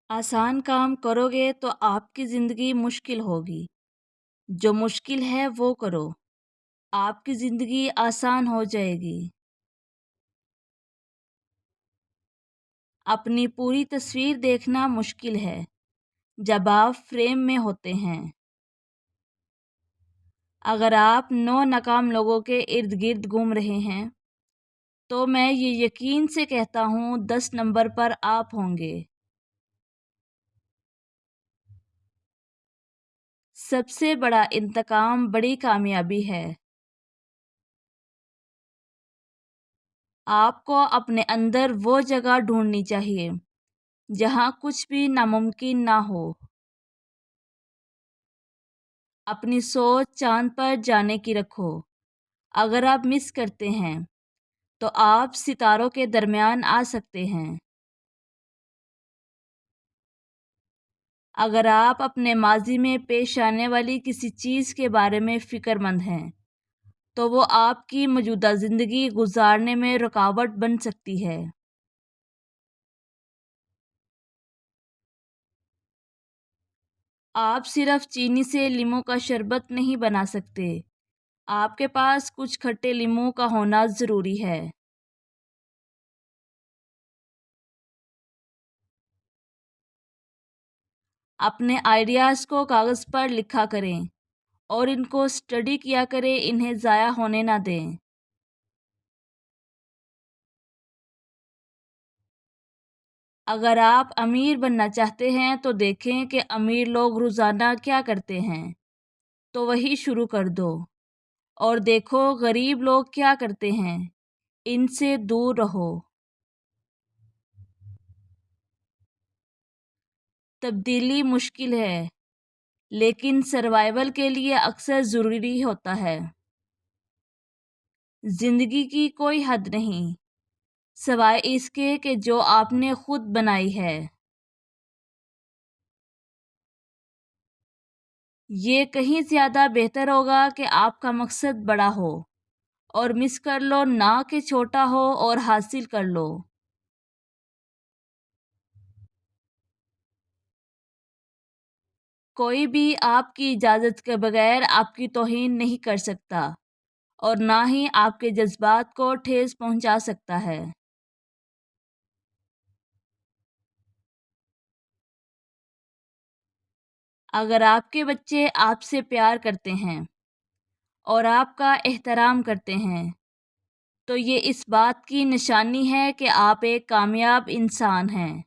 आसान काम करोगे तो आपकी ज़िंदगी मुश्किल होगी। जो मुश्किल है वो करो, आपकी ज़िंदगी आसान हो जाएगी। अपनी पूरी तस्वीर देखना मुश्किल है जब आप फ्रेम में होते हैं। अगर आप 9 नाकाम लोगों के इर्द-गिर्द घूम रहे हैं, तो मैं ये यकीन से कहता हूँ 10 नंबर पर आप होंगे। सबसे बड़ा इंतकाम बड़ी कामयाबी है। आपको अपने अंदर वो जगह ढूँढनी चाहिए जहाँ कुछ भी नामुमकिन ना हो। अपनी सोच चाँद पर जाने की रखो। अगर आप मिस करते हैं, तो आप सितारों के दरमियान आ सकते हैं। अगर आप अपने माज़ी में पेश आने वाली किसी चीज़ के बारे में फ़िक्रमंद हैं, तो वो आपकी मौजूदा ज़िंदगी गुज़ारने में रुकावट बन सकती है। आप सिर्फ़ चीनी से लीमू का शरबत नहीं बना सकते। आपके पास कुछ खट्टे लीमू का होना ज़रूरी है। अपने आइडियाज़ को कागज़ पर लिखा करें और इनको स्टडी किया करें, इन्हें ज़ाया होने ना दें। अगर आप अमीर बनना चाहते हैं तो देखें कि अमीर लोग रोज़ाना क्या करते हैं, तो वही शुरू कर दो। और देखो गरीब लोग क्या करते हैं, इनसे दूर रहो। तब्दीली मुश्किल है, लेकिन सर्वाइवल के लिए अक्सर ज़रूरी होता है। ज़िंदगी की कोई हद नहीं, सिवाय इसके कि जो आपने खुद बनाई है। ये कहीं ज़्यादा बेहतर होगा कि आपका मकसद बड़ा हो और मिस कर लो, ना कि छोटा हो और हासिल कर लो। कोई भी आपकी इजाज़त के बगैर आपकी तौहीन नहीं कर सकता और ना ही आपके जज़्बात को ठेस पहुंचा सकता है। अगर आपके बच्चे आपसे प्यार करते हैं और आपका एहतराम करते हैं, तो ये इस बात की निशानी है कि आप एक कामयाब इंसान हैं।